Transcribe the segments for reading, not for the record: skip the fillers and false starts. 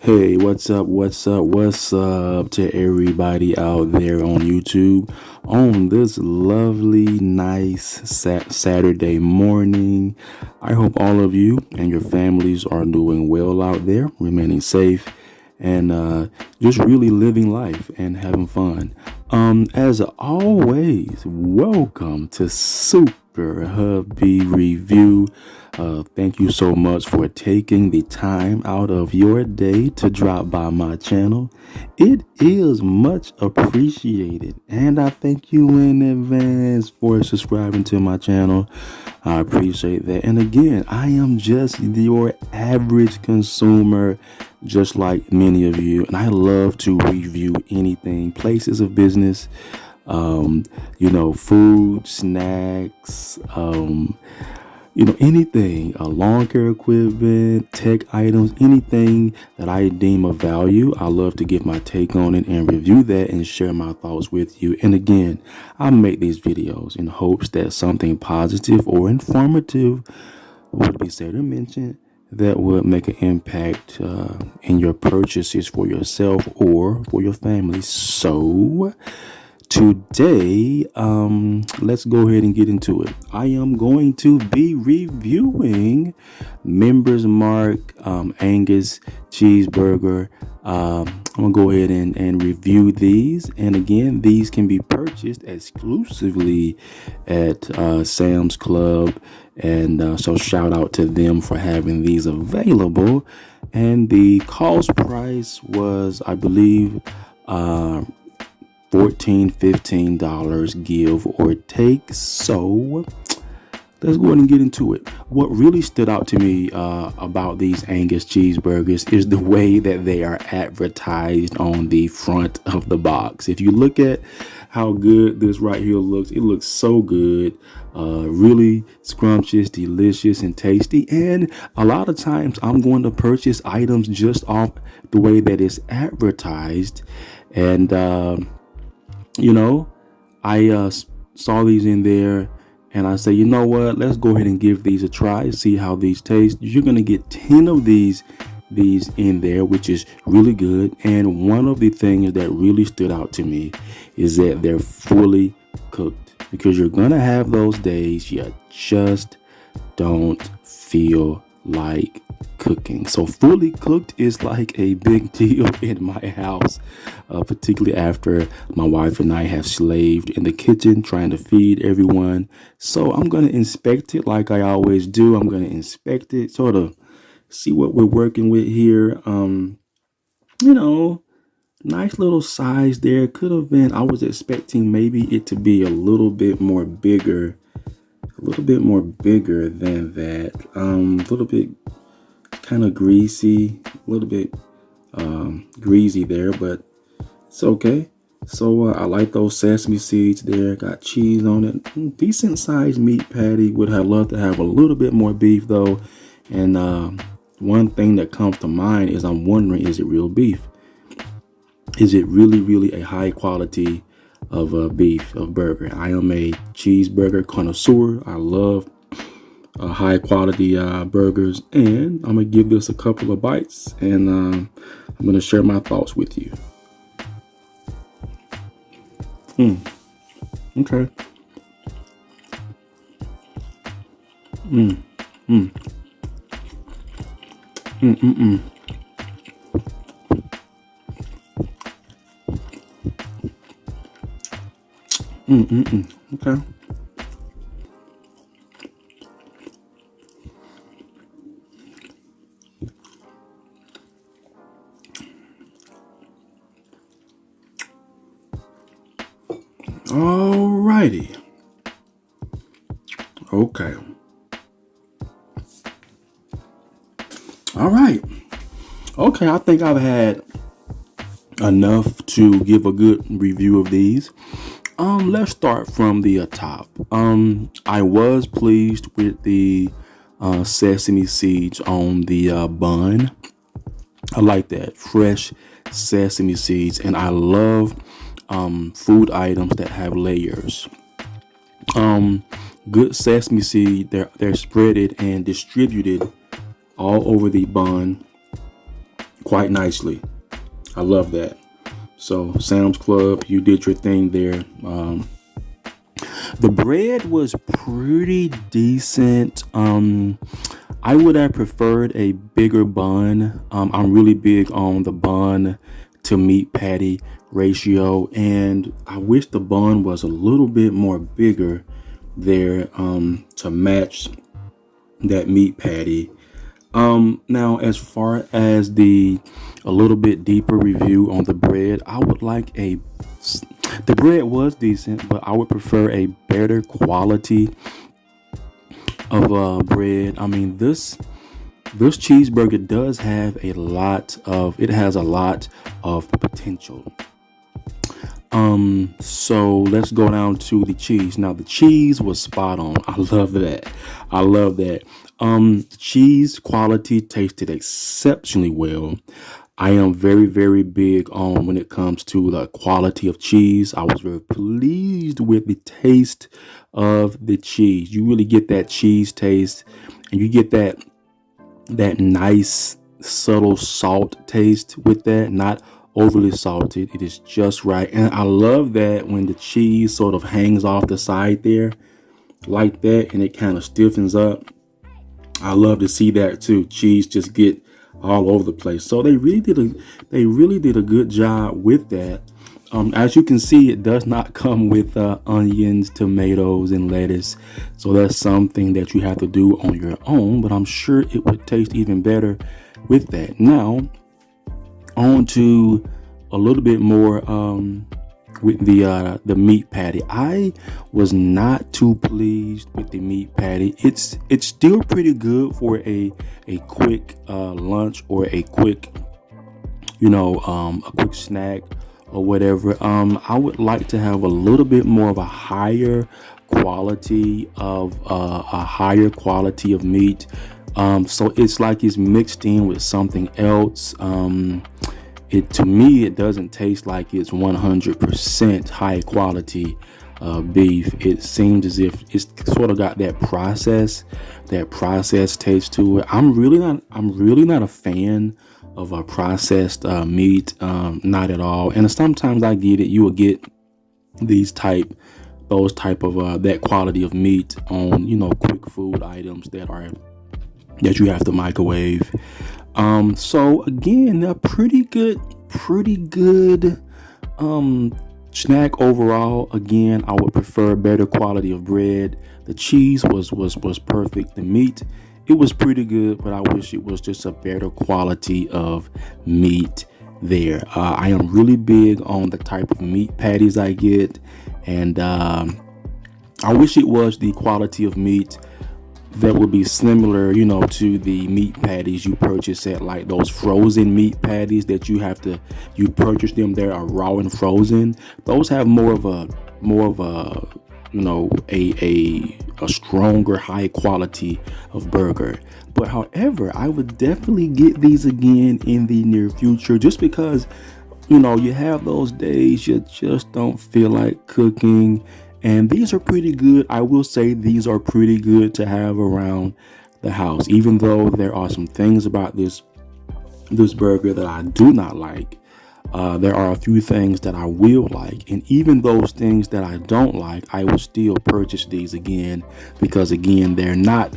Hey, what's up? What's up to everybody out there on YouTube on this lovely, nice Saturday morning? I hope all of you and your families are doing well out there, remaining safe, and just really living life and having fun. As always, welcome to Super Hubby Review. Thank you so much for taking the time out of your day to drop by my channel. It is much appreciated, and I thank you in advance for subscribing to my channel. I appreciate that. And again, I am just your average consumer, just like many of you, and I love to review anything, places of business, food, snacks, anything, lawn care equipment, tech items, anything that I deem of value. I love to give my take on it and review that and share my thoughts with you. And again, I make these videos in hopes that something positive or informative would be said or mentioned that would make an impact in your purchases for yourself or for your family. So today, let's go ahead and get into it. I am going to be reviewing Members Mark Angus Cheeseburger. I'm gonna go ahead and review these, and again, these can be purchased exclusively at Sam's Club, and so shout out to them for having these available. And the cost price was, I believe, $14-15, give or take. So let's go ahead and get into it. What really stood out to me about these Angus cheeseburgers is the way that they are advertised on the front of the box. If you look at how good this right here looks, it looks so good. Really scrumptious, delicious, and tasty. And a lot of times I'm going to purchase items just off the way that it's advertised. And I saw these in there, and I say, you know what, let's go ahead and give these a try, see how these taste. You're going to get 10 of these in there, which is really good. And one of the things that really stood out to me is that they're fully cooked, because you're going to have those days you just don't feel like cooking. So fully cooked is like a big deal in my house, particularly after my wife and I have slaved in the kitchen trying to feed everyone. So I'm going to inspect it like I always do. I'm going to inspect it, sort of see what we're working with here. Nice little size there. Could have been, I was expecting maybe it to be a little bit more bigger than that. A little bit kind of greasy, a little bit greasy there, but it's okay. So I like those sesame seeds there. Got cheese on it. Decent sized meat patty. Would have loved to have a little bit more beef though. And one thing that comes to mind is I'm wondering, is it real beef? Is it really a high quality of beef, of burger? I am a cheeseburger connoisseur. I love high quality burgers, and I'm gonna give this a couple of bites, and I'm gonna share my thoughts with you. Okay. Mm. Mm. Mm. Mm. Mm. Mm. Mm. Mm. Okay. Alrighty. Okay. All right. Okay, I think I've had enough to give a good review of these. Let's start from the top. I was pleased with the sesame seeds on the bun. I like that, fresh sesame seeds, and I love food items that have layers. Good sesame seed, they're spreaded and distributed all over the bun. quite nicely. I love that. So Sam's Club, you did your thing there. The bread was pretty decent. I would have preferred a bigger bun. I'm really big on the bun to meat patty ratio, and I wish the bun was a little bit more bigger there to match that meat patty. Now, as far as a little bit deeper review on the bread, I would like the bread was decent, but I would prefer a better quality of bread. I mean, this cheeseburger does have it has a lot of potential. So let's go down to the cheese. Now the cheese was spot on. I love that. I love that. The cheese quality tasted exceptionally well. I am very, very big on when it comes to the quality of cheese. I was very pleased with the taste of the cheese. You really get that cheese taste, and you get that nice subtle salt taste with that, not overly salted. It is just right. And I love that when the cheese sort of hangs off the side there like that and it kind of stiffens up. I love to see that too. Cheese just get all over the place. So they really did a good job with that. As you can see, it does not come with onions, tomatoes, and lettuce. So that's something that you have to do on your own, but I'm sure it would taste even better with that. Now, on to a little bit more with the meat patty. I was not too pleased with the meat patty. It's still pretty good for a quick lunch or a quick a quick snack or whatever. I would like to have a little bit more of a higher quality of meat. So it's like it's mixed in with something else. To me, it doesn't taste like it's 100% high quality beef. It seems as if it's sort of got that process taste to it. I'm really not a fan of a processed meat, not at all. And sometimes I get it. You will get those type of that quality of meat on quick food items that you have to microwave. So again, a pretty good snack overall. Again, I would prefer better quality of bread. The cheese was perfect. The meat, it was pretty good, but I wish it was just a better quality of meat there. I am really big on the type of meat patties I get, and I wish it was the quality of meat that would be similar, to the meat patties you purchase at like those frozen meat patties that you purchase them. They are raw and frozen. Those have more of a a stronger, high quality of burger. But however, I would definitely get these again in the near future, just because you have those days you just don't feel like cooking. And these are pretty good. I will say these are pretty good to have around the house, even though there are some things about this burger that I do not like. There are a few things that I will like, and even those things that I don't like, I will still purchase these again, because again, they're not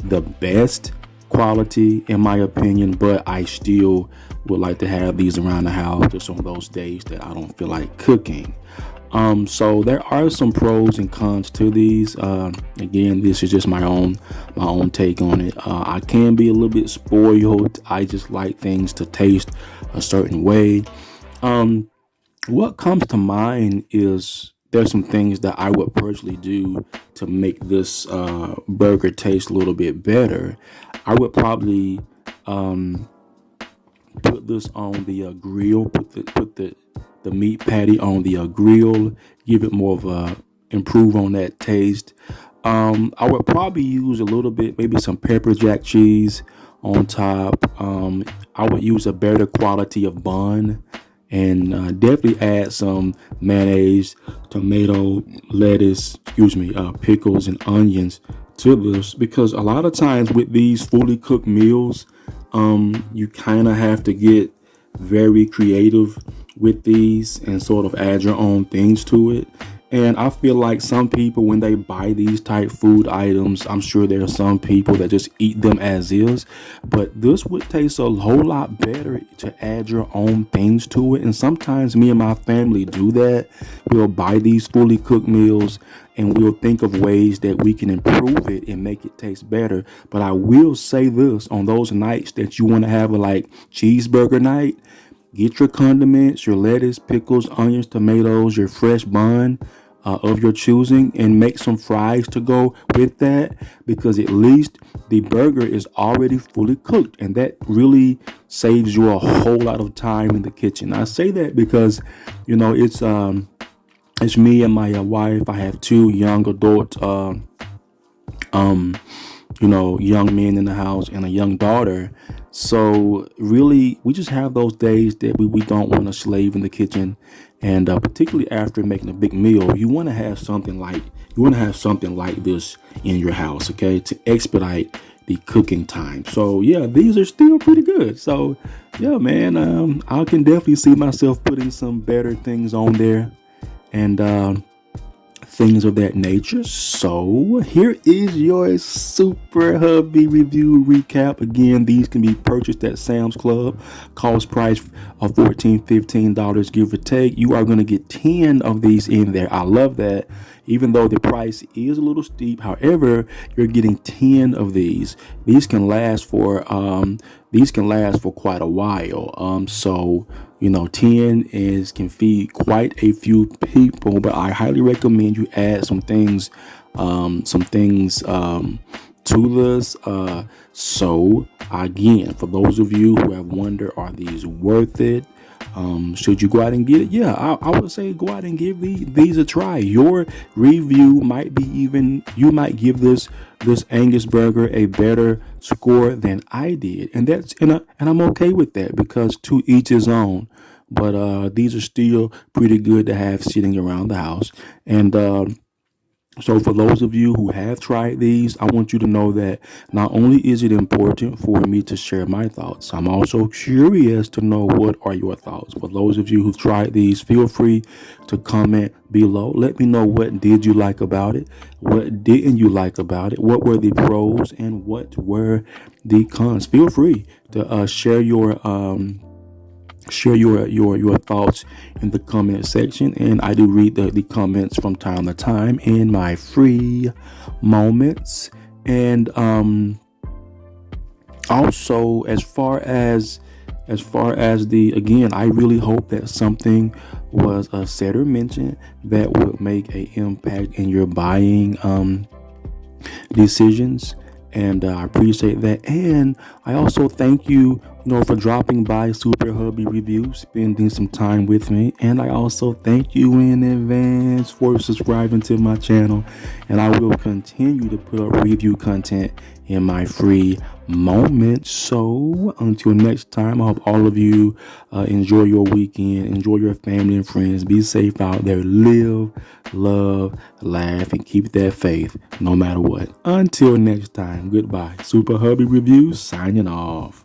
the best quality in my opinion, but I still would like to have these around the house just on those days that I don't feel like cooking. So there are some pros and cons to these. Again, this is just my own take on it. I can be a little bit spoiled. I just like things to taste a certain way. What comes to mind is there's some things that I would personally do to make this burger taste a little bit better. I would probably put this on the grill. Put the meat patty on the grill, give it more of a improve on that taste. I would probably use a little bit, maybe some pepper jack cheese on top. I would use a better quality of bun, and definitely add some mayonnaise, tomato, lettuce, pickles and onions to this, because a lot of times with these fully cooked meals, You kind of have to get very creative with these and sort of add your own things to it. And I feel like some people, when they buy these type food items, I'm sure there are some people that just eat them as is. But this would taste a whole lot better to add your own things to it. And sometimes me and my family do that. We'll buy these fully cooked meals and we'll think of ways that we can improve it and make it taste better. But I will say this, on those nights that you want to have a like cheeseburger night, get your condiments, your lettuce, pickles, onions, tomatoes, your fresh bun of your choosing, and make some fries to go with that, because at least the burger is already fully cooked, and that really saves you a whole lot of time in the kitchen. I say that because, it's me and my wife. I have two young adult um young men in the house and a young daughter. So really, we just have those days that we don't want to slave in the kitchen, and particularly after making a big meal, you want to have something like this in your house, okay, to expedite the cooking time. So yeah, these are still pretty good. So yeah, man, I can definitely see myself putting some better things on there, and things of that nature. So here is your Super Hubby review recap. Again, these can be purchased at Sam's Club. Cost price of $14-15, give or take. You are going to get 10 of these in there. I love that. Even though the price is a little steep, however, you're getting 10 of these. These can last for quite a while. So 10 can feed quite a few people, but I highly recommend you add some things to this. So again, for those of you who have wondered, are these worth it? Should you go out and get it? Yeah, I would say go out and give these a try. Your review might be you might give this Angus burger a better score than I did, and I'm okay with that, because to each his own. But these are still pretty good to have sitting around the house. And so for those of you who have tried these, I want you to know that not only is it important for me to share my thoughts, I'm also curious to know what are your thoughts. For those of you who've tried these, feel free to comment below. Let me know, what did you like about it? What didn't you like about it? What were the pros and what were the cons? Feel free to share your thoughts in the comment section, and I do read the comments from time to time in my free moments. And also, as far as again, I really hope that something was said or mentioned that would make an impact in your buying decisions. And I appreciate that. And I also thank you, for dropping by Super Hubby Review, spending some time with me. And I also thank you in advance for subscribing to my channel. And I will continue to put up review content in my free moments. So until next time, I hope all of you enjoy your weekend, enjoy your family and friends, be safe out there, live, love, laugh, and keep that faith no matter what. Until next time, goodbye. Super Hubby Reviews signing off.